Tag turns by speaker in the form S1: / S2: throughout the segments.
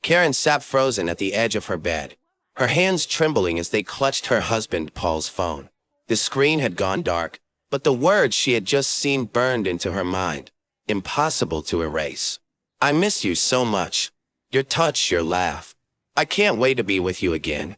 S1: Karen sat frozen at the edge of her bed, her hands trembling as they clutched her husband Paul's phone. The screen had gone dark, but the words she had just seen burned into her mind, impossible to erase. I miss you so much. Your touch, your laugh. I can't wait to be with you again.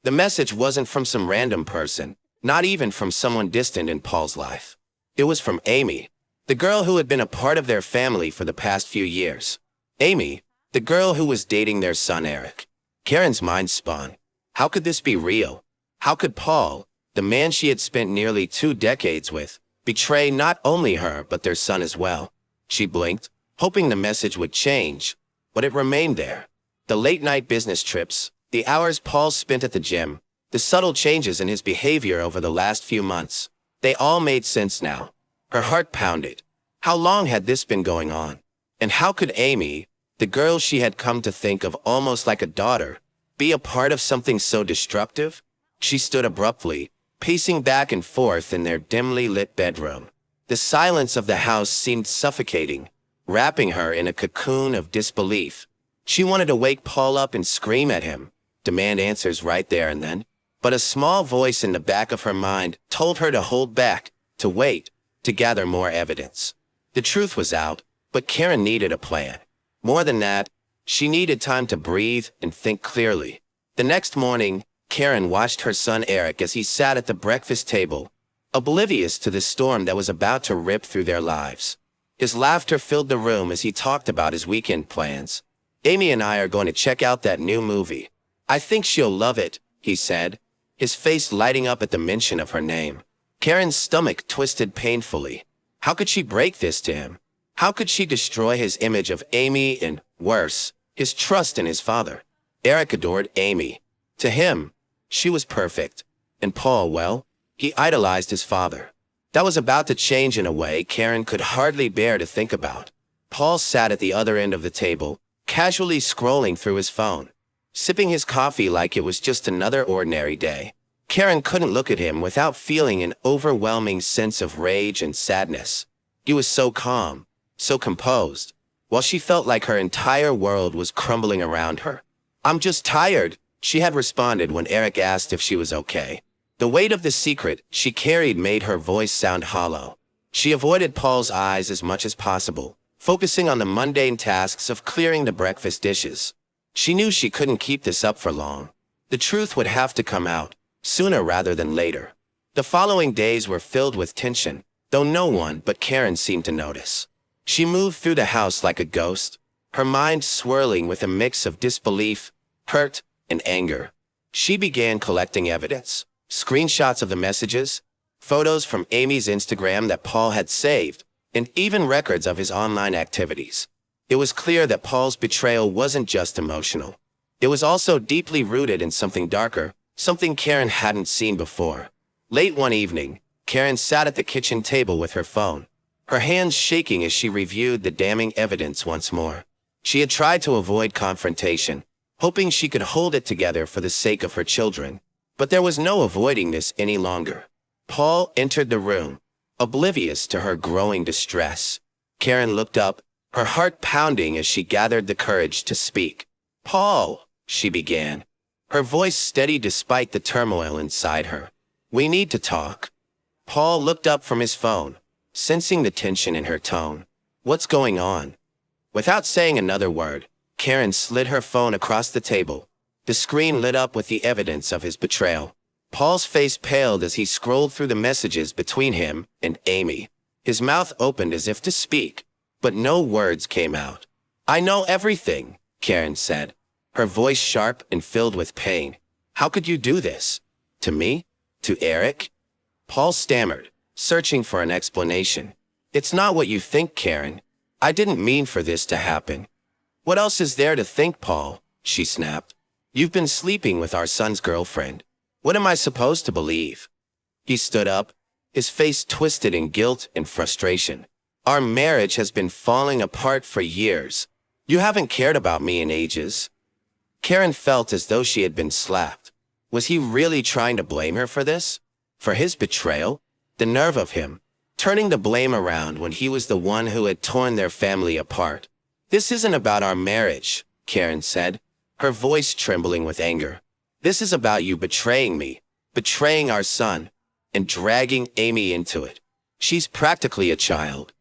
S1: The message wasn't from some random person, not even from someone distant in Paul's life. It was from Amy, the girl who had been a part of their family for the past few years. Amy, the girl who was dating their son Eric. Karen's mind spun. How could this be real? How could Paul, the man she had spent nearly 2 decades with, betray not only her but their son as well? She blinked, hoping the message would change, but it remained there. The late-night business trips, the hours Paul spent at the gym, the subtle changes in his behavior over the last few months, they all made sense now. Her heart pounded. How long had this been going on? And how could Amy, the girl she had come to think of almost like a daughter, be a part of something so destructive? She stood abruptly, pacing back and forth in their dimly lit bedroom. The silence of the house seemed suffocating, wrapping her in a cocoon of disbelief. She wanted to wake Paul up and scream at him, demand answers right there and then. But a small voice in the back of her mind told her to hold back, to wait, to gather more evidence. The truth was out, but Karen needed a plan. More than that, she needed time to breathe and think clearly. The next morning, Karen watched her son Eric as he sat at the breakfast table, oblivious to the storm that was about to rip through their lives. His laughter filled the room as he talked about his weekend plans. Amy and I are going to check out that new movie. I think she'll love it, he said, his face lighting up at the mention of her name. Karen's stomach twisted painfully. How could she break this to him? How could she destroy his image of Amy and, worse, his trust in his father? Eric adored Amy. To him, she was perfect. And Paul, well, he idolized his father. That was about to change in a way Karen could hardly bear to think about. Paul sat at the other end of the table, casually scrolling through his phone, sipping his coffee like it was just another ordinary day. Karen couldn't look at him without feeling an overwhelming sense of rage and sadness. He was so calm, so composed, while she felt like her entire world was crumbling around her. I'm just tired, she had responded when Eric asked if she was okay. The weight of the secret she carried made her voice sound hollow. She avoided Paul's eyes as much as possible, focusing on the mundane tasks of clearing the breakfast dishes. She knew she couldn't keep this up for long. The truth would have to come out, sooner rather than later. The following days were filled with tension, though no one but Karen seemed to notice. She moved through the house like a ghost, her mind swirling with a mix of disbelief, hurt, and anger. She began collecting evidence, screenshots of the messages, photos from Amy's Instagram that Paul had saved, and even records of his online activities. It was clear that Paul's betrayal wasn't just emotional. It was also deeply rooted in something darker, something Karen hadn't seen before. Late one evening, Karen sat at the kitchen table with her phone, her hands shaking as she reviewed the damning evidence once more. She had tried to avoid confrontation, hoping she could hold it together for the sake of her children. But there was no avoiding this any longer. Paul entered the room, oblivious to her growing distress. Karen looked up, her heart pounding as she gathered the courage to speak. "Paul," she began, her voice steady despite the turmoil inside her. "We need to talk." Paul looked up from his phone, sensing the tension in her tone. "What's going on?" Without saying another word, Karen slid her phone across the table. The screen lit up with the evidence of his betrayal. Paul's face paled as he scrolled through the messages between him and Amy. His mouth opened as if to speak, but no words came out. "I know everything," Karen said, her voice sharp and filled with pain. "How could you do this? To me? To Eric?" Paul stammered, searching for an explanation. "It's not what you think, Karen. I didn't mean for this to happen." "What else is there to think, Paul?" she snapped. "You've been sleeping with our son's girlfriend. What am I supposed to believe?" He stood up, his face twisted in guilt and frustration. "Our marriage has been falling apart for years. You haven't cared about me in ages." Karen felt as though she had been slapped. Was he really trying to blame her for this? For his betrayal? The nerve of him, turning the blame around when he was the one who had torn their family apart. "This isn't about our marriage," Karen said, her voice trembling with anger. This is about you betraying me, betraying our son, and dragging Amy into it. She's practically a child.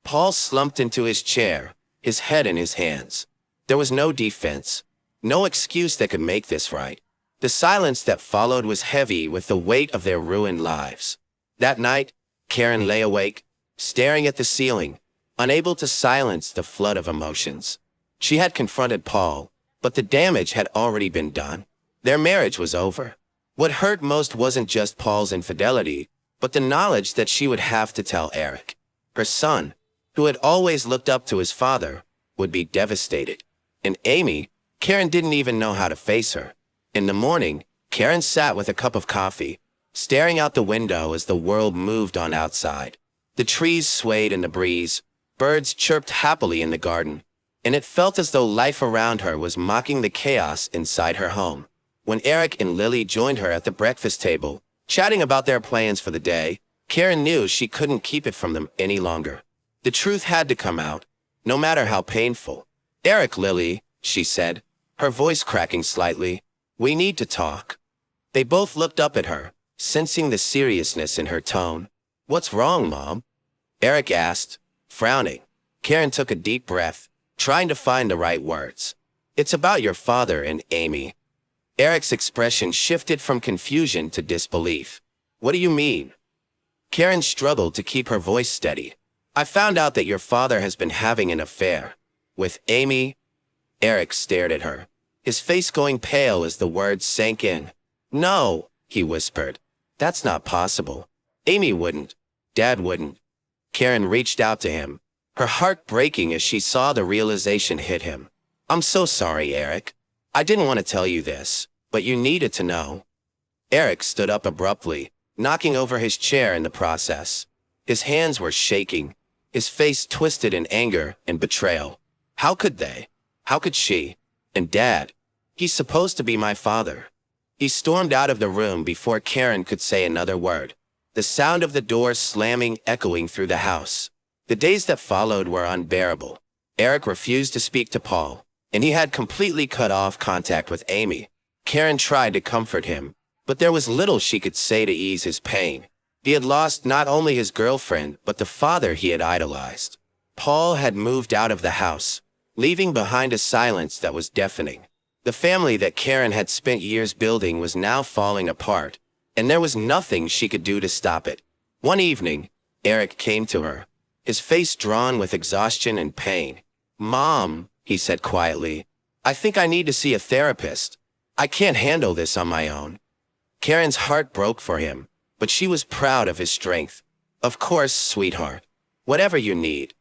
S1: Paul slumped into his chair, his head in his hands. There was no defense, no excuse that could make this right. The silence that followed was heavy with the weight of their ruined lives. That night, Karen lay awake, staring at the ceiling, unable to silence the flood of emotions. She had confronted Paul, but the damage had already been done. Their marriage was over. What hurt most wasn't just Paul's infidelity, but the knowledge that she would have to tell Eric. Her son, who had always looked up to his father, would be devastated. And Amy, Karen didn't even know how to face her. In the morning, Karen sat with a cup of coffee, staring out the window as the world moved on outside. The trees swayed in the breeze, birds chirped happily in the garden, and it felt as though life around her was mocking the chaos inside her home. When Eric and Lily joined her at the breakfast table, chatting about their plans for the day, Karen knew she couldn't keep it from them any longer. The truth had to come out, no matter how painful. Eric, Lily, she said, her voice cracking slightly, we need to talk. They both looked up at her, sensing the seriousness in her tone. What's wrong, Mom? Eric asked, frowning. Karen took a deep breath, trying to find the right words. It's about your father and Amy. Eric's expression shifted from confusion to disbelief. What do you mean? Karen struggled to keep her voice steady. I found out that your father has been having an affair. With Amy? Eric stared at her, his face going pale as the words sank in. No, he whispered. That's not possible. Amy wouldn't. Dad wouldn't. Karen reached out to him, her heart breaking as she saw the realization hit him. I'm so sorry, Eric. I didn't want to tell you this, but you needed to know. Eric stood up abruptly, knocking over his chair in the process. His hands were shaking, his face twisted in anger and betrayal. How could they? How could she? And Dad, he's supposed to be my father. He stormed out of the room before Karen could say another word, the sound of the door slamming echoing through the house. The days that followed were unbearable. Eric refused to speak to Paul, and he had completely cut off contact with Amy. Karen tried to comfort him, but there was little she could say to ease his pain. He had lost not only his girlfriend, but the father he had idolized. Paul had moved out of the house, leaving behind a silence that was deafening. The family that Karen had spent years building was now falling apart, and there was nothing she could do to stop it. One evening, Eric came to her, his face drawn with exhaustion and pain. Mom, he said quietly, I think I need to see a therapist. I can't handle this on my own. Karen's heart broke for him, but she was proud of his strength. Of course, sweetheart. Whatever you need.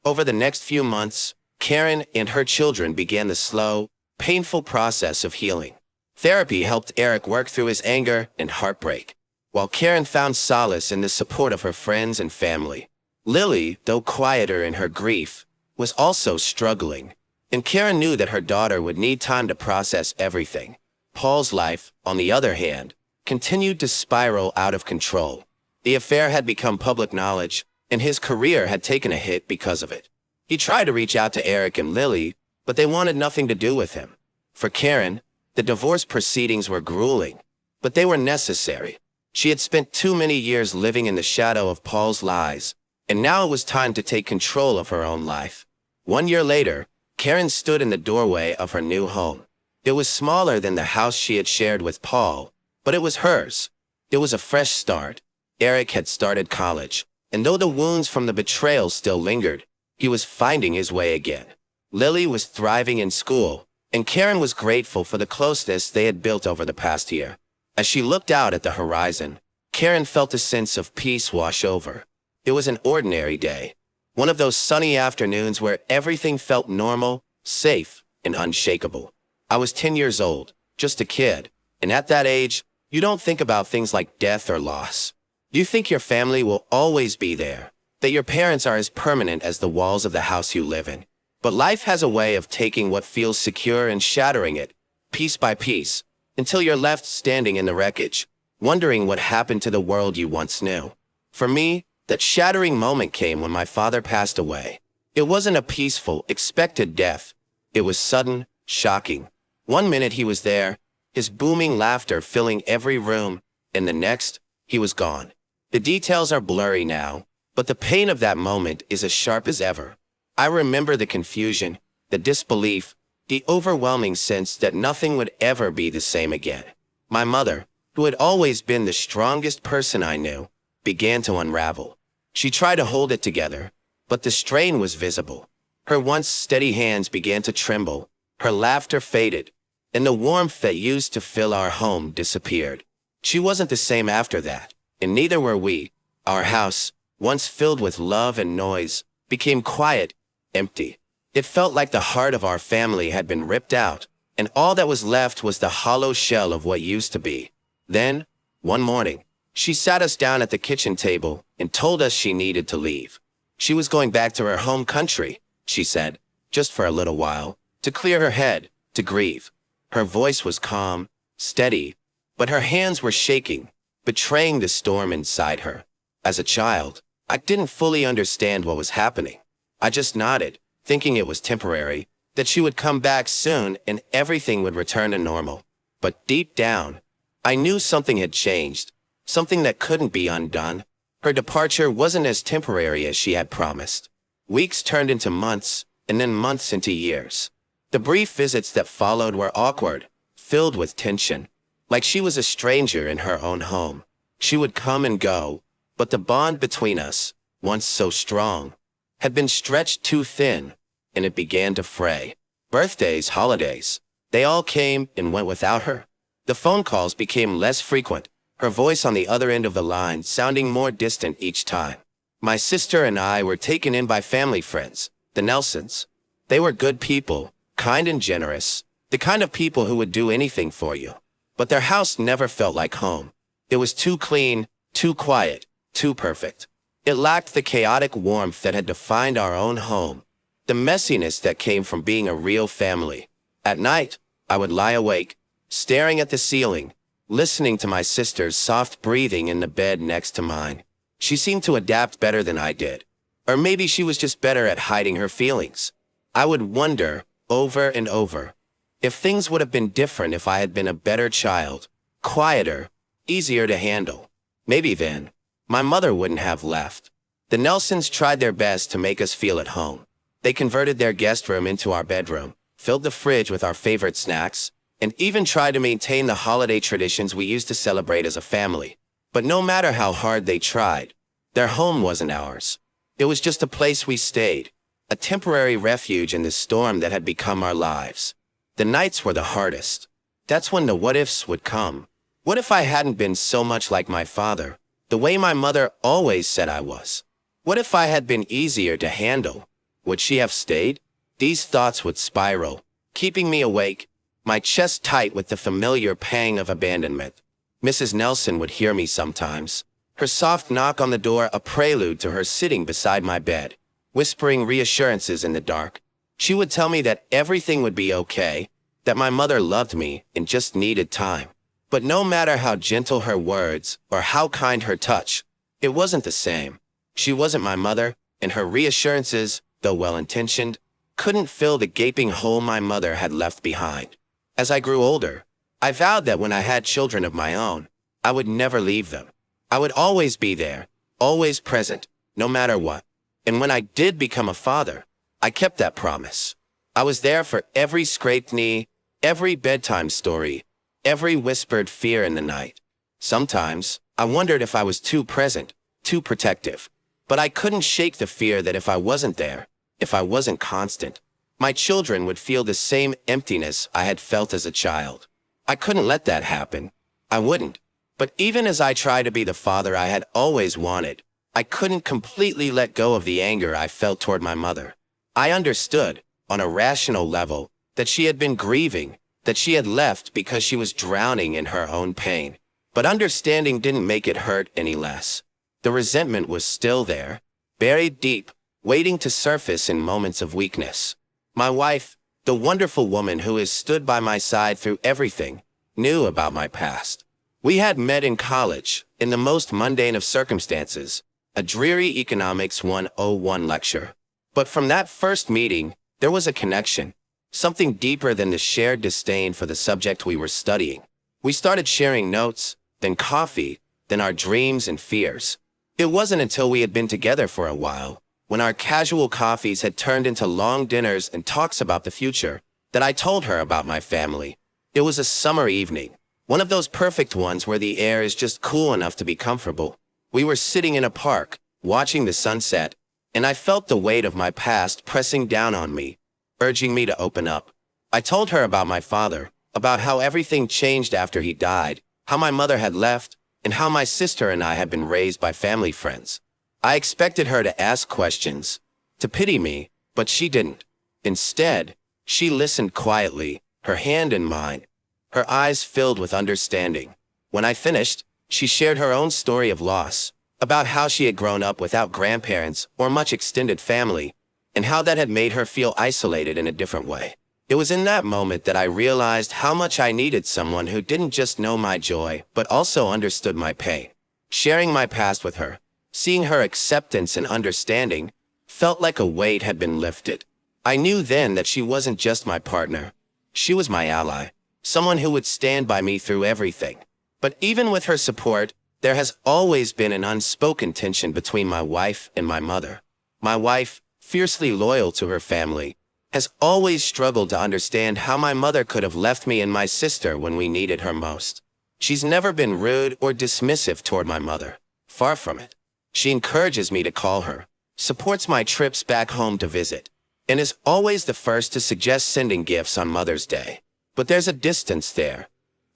S1: Over the next few months, Karen and her children began the slow, painful process of healing. Therapy helped Eric work through his anger and heartbreak, while Karen found solace in the support of her friends and family. Lily, though quieter in her grief, was also struggling, and Karen knew that her daughter would need time to process everything. Paul's life, on the other hand, continued to spiral out of control. The affair had become public knowledge, and his career had taken a hit because of it. He tried to reach out to Eric and Lily, but they wanted nothing to do with him. For Karen, the divorce proceedings were grueling, but they were necessary. She had spent too many years living in the shadow of Paul's lies, and now it was time to take control of her own life. 1 year later, Karen stood in the doorway of her new home. It was smaller than the house she had shared with Paul, but it was hers. It was a fresh start. Eric had started college, and though the wounds from the betrayal still lingered, he was finding his way again. Lily was thriving in school, and Karen was grateful for the closeness they had built over the past year. As she looked out at the horizon, Karen felt a sense of peace wash over. It was an ordinary day, one of those sunny afternoons where everything felt normal, safe, and unshakable. I was 10 years old, just a kid, and at that age, you don't think about things like death or loss. You think your family will always be there, that your parents are as permanent as the walls of the house you live in. But life has a way of taking what feels secure and shattering it, piece by piece, until you're left standing in the wreckage, wondering what happened to the world you once knew. For me, that shattering moment came when my father passed away. It wasn't a peaceful, expected death. It was sudden, Shocking. One minute he was there, his booming laughter filling every room, and the next, he was gone. The details are blurry now, but the pain of that moment is as sharp as ever. I remember the confusion, the disbelief, the overwhelming sense that nothing would ever be the same again. My mother, who had always been the strongest person I knew, began to unravel. She tried to hold it together, but the strain was visible. Her once steady hands began to tremble, her laughter faded, and the warmth that used to fill our home disappeared. She wasn't the same after that, and neither were we. Our house, once filled with love and noise, became quiet, empty. It felt like the heart of our family had been ripped out, and all that was left was the hollow shell of what used to be. Then, one morning, she sat us down at the kitchen table and told us she needed to leave. She was going back to her home country, she said, just for a little while, to clear her head, to grieve. Her voice was calm, steady, but her hands were shaking, betraying the storm inside her. As a child, I didn't fully understand what was happening. I just nodded, thinking it was temporary, that she would come back soon and everything would return to normal. But deep down, I knew something had changed, something that couldn't be undone. Her departure wasn't as temporary as she had promised. Weeks turned into months, and then months into years. The brief visits that followed were awkward, filled with tension, like she was a stranger in her own home. She would come and go, but the bond between us, once so strong, had been stretched too thin, and it began to fray. Birthdays, holidays, they all came and went without her. The phone calls became less frequent, her voice on the other end of the line sounding more distant each time. My sister and I were taken in by family friends, the Nelsons. They were good people, kind and generous, the kind of people who would do anything for you. But their house never felt like home. It was too clean, too quiet, too perfect. It lacked the chaotic warmth that had defined our own home, the messiness that came from being a real family. At night, I would lie awake, staring at the ceiling, listening to my sister's soft breathing in the bed next to mine. She seemed to adapt better than I did. Or maybe she was just better at hiding her feelings. I would wonder, over and over, if things would have been different if I had been a better child, quieter, easier to handle. Maybe then, my mother wouldn't have left. The Nelsons tried their best to make us feel at home. They converted their guest room into our bedroom, filled the fridge with our favorite snacks, and even tried to maintain the holiday traditions we used to celebrate as a family. But no matter how hard they tried, their home wasn't ours. It was just a place we stayed, a temporary refuge in the storm that had become our lives. The nights were the hardest. That's when the what-ifs would come. What if I hadn't been so much like my father, the way my mother always said I was? What if I had been easier to handle? Would she have stayed? These thoughts would spiral, keeping me awake, my chest tight with the familiar pang of abandonment. Mrs. Nelson would hear me sometimes, her soft knock on the door a prelude to her sitting beside my bed, whispering reassurances in the dark. She would tell me that everything would be okay, that my mother loved me and just needed time. But no matter how gentle her words or how kind her touch, it wasn't the same. She wasn't my mother, and her reassurances, though well-intentioned, couldn't fill the gaping hole my mother had left behind. As I grew older, I vowed that when I had children of my own, I would never leave them. I would always be there, always present, no matter what. And when I did become a father, I kept that promise. I was there for every scraped knee, every bedtime story, every whispered fear in the night. Sometimes, I wondered if I was too present, too protective. But I couldn't shake the fear that if I wasn't there, if I wasn't constant, my children would feel the same emptiness I had felt as a child. I couldn't let that happen. I wouldn't. But even as I tried to be the father I had always wanted, I couldn't completely let go of the anger I felt toward my mother. I understood, on a rational level, that she had been grieving, that she had left because she was drowning in her own pain. But understanding didn't make it hurt any less. The resentment was still there, buried deep, waiting to surface in moments of weakness. My wife, the wonderful woman who has stood by my side through everything, knew about my past. We had met in college, in the most mundane of circumstances, a dreary Economics 101 lecture. But from that first meeting, there was a connection, something deeper than the shared disdain for the subject we were studying. We started sharing notes, then coffee, then our dreams and fears. It wasn't until we had been together for a while, when our casual coffees had turned into long dinners and talks about the future, that I told her about my family. It was a summer evening, one of those perfect ones where the air is just cool enough to be comfortable. We were sitting in a park, watching the sunset, and I felt the weight of my past pressing down on me, urging me to open up. I told her about my father, about how everything changed after he died, how my mother had left, and how my sister and I had been raised by family friends. I expected her to ask questions, to pity me, but she didn't. Instead, she listened quietly, her hand in mine, her eyes filled with understanding. When I finished, she shared her own story of loss, about how she had grown up without grandparents or much extended family, and how that had made her feel isolated in a different way. It was in that moment that I realized how much I needed someone who didn't just know my joy, but also understood my pain. Sharing my past with her, seeing her acceptance and understanding, felt like a weight had been lifted. I knew then that she wasn't just my partner. She was my ally, someone who would stand by me through everything. But even with her support, there has always been an unspoken tension between my wife and my mother. My wife, fiercely loyal to her family, has always struggled to understand how my mother could have left me and my sister when we needed her most. She's never been rude or dismissive toward my mother. Far from it. She encourages me to call her, supports my trips back home to visit, and is always the first to suggest sending gifts on Mother's Day. But there's a distance there,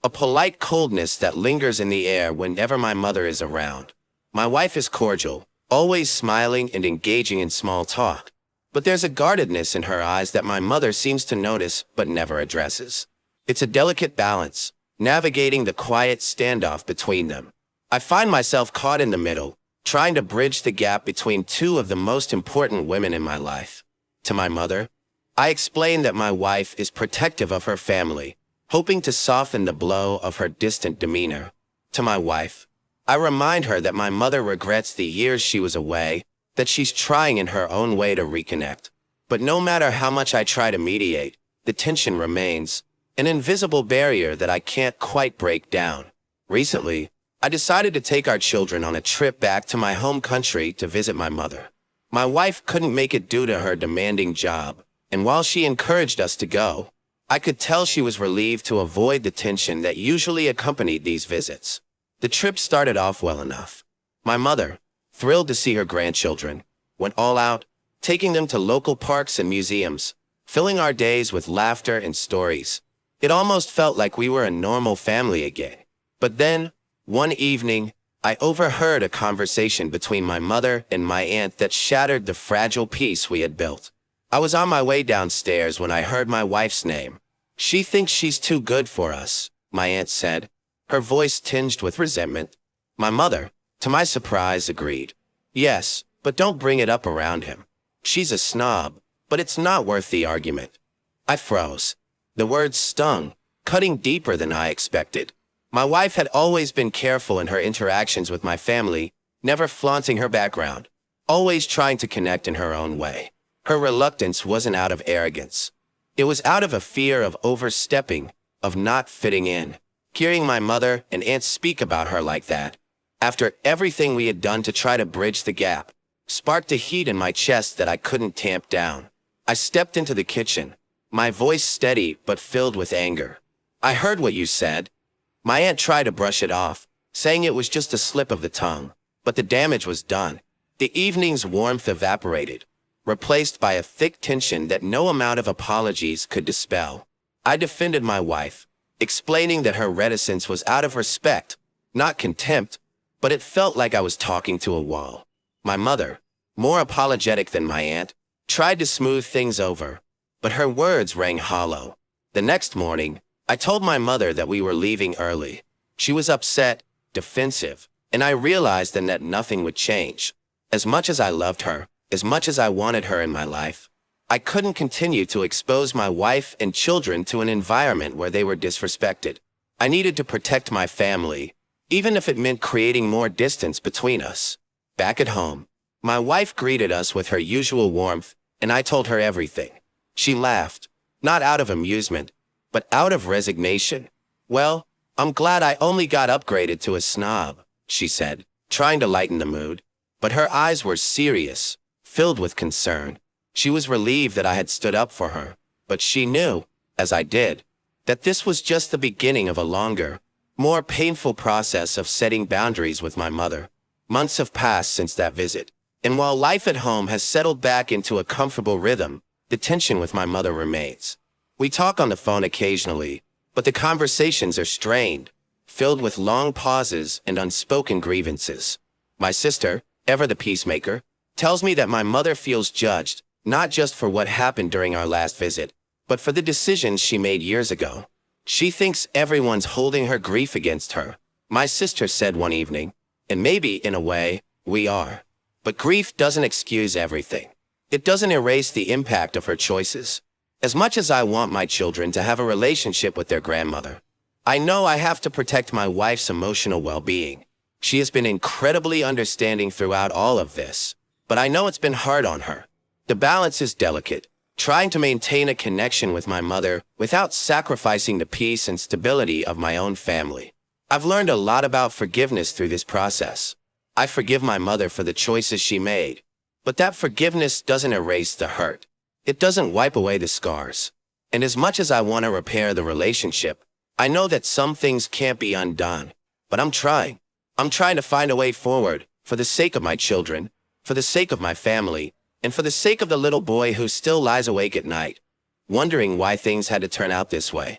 S1: a polite coldness that lingers in the air whenever my mother is around. My wife is cordial, always smiling and engaging in small talk. But there's a guardedness in her eyes that my mother seems to notice but never addresses. It's a delicate balance, navigating the quiet standoff between them. I find myself caught in the middle, trying to bridge the gap between two of the most important women in my life. To my mother, I explain that my wife is protective of her family, hoping to soften the blow of her distant demeanor. To my wife, I remind her that my mother regrets the years she was away, that she's trying in her own way to reconnect. But no matter how much I try to mediate, the tension remains, an invisible barrier that I can't quite break down. Recently, I decided to take our children on a trip back to my home country to visit my mother. My wife couldn't make it due to her demanding job, and while she encouraged us to go, I could tell she was relieved to avoid the tension that usually accompanied these visits. The trip started off well enough. My mother, thrilled to see her grandchildren, went all out, taking them to local parks and museums, filling our days with laughter and stories. It almost felt like we were a normal family again. But then, one evening, I overheard a conversation between my mother and my aunt that shattered the fragile peace we had built. I was on my way downstairs when I heard my wife's name. "She thinks she's too good for us," my aunt said, her voice tinged with resentment. My mother, to my surprise, agreed. "Yes, but don't bring it up around him. She's a snob, but it's not worth the argument." I froze. The words stung, cutting deeper than I expected. My wife had always been careful in her interactions with my family, never flaunting her background, always trying to connect in her own way. Her reluctance wasn't out of arrogance. It was out of a fear of overstepping, of not fitting in. Hearing my mother and aunt speak about her like that, after everything we had done to try to bridge the gap, sparked a heat in my chest that I couldn't tamp down. I stepped into the kitchen, my voice steady but filled with anger. "I heard what you said." My aunt tried to brush it off, saying it was just a slip of the tongue, but the damage was done. The evening's warmth evaporated, replaced by a thick tension that no amount of apologies could dispel. I defended my wife, explaining that her reticence was out of respect, not contempt, but it felt like I was talking to a wall. My mother, more apologetic than my aunt, tried to smooth things over, but her words rang hollow. The next morning, I told my mother that we were leaving early. She was upset, defensive, and I realized then that nothing would change. As much as I loved her, as much as I wanted her in my life, I couldn't continue to expose my wife and children to an environment where they were disrespected. I needed to protect my family, even if it meant creating more distance between us. Back at home, my wife greeted us with her usual warmth, and I told her everything. She laughed, Not out of amusement, but out of resignation. Well, I'm glad I only got upgraded to a snob, she said, trying to lighten the mood. But her eyes were serious, filled with concern. She was relieved that I had stood up for her, but she knew, as I did, that this was just the beginning of a longer, more painful process of setting boundaries with my mother. Months have passed since that visit, and while life at home has settled back into a comfortable rhythm, the tension with my mother remains. We talk on the phone occasionally, but the conversations are strained, filled with long pauses and unspoken grievances. My sister, ever the peacemaker, tells me that my mother feels judged, not just for what happened during our last visit, but for the decisions she made years ago. She thinks everyone's holding her grief against her, my sister said one evening, and maybe, in a way, we are. But grief doesn't excuse everything. It doesn't erase the impact of her choices. As much as I want my children to have a relationship with their grandmother, I know I have to protect my wife's emotional well-being. She has been incredibly understanding throughout all of this, but I know it's been hard on her. The balance is delicate, trying to maintain a connection with my mother without sacrificing the peace and stability of my own family. I've learned a lot about forgiveness through this process. I forgive my mother for the choices she made, but that forgiveness doesn't erase the hurt. It doesn't wipe away the scars. And as much as I want to repair the relationship, I know that some things can't be undone. But I'm trying. I'm trying to find a way forward, for the sake of my children, for the sake of my family, and for the sake of the little boy who still lies awake at night, wondering why things had to turn out this way.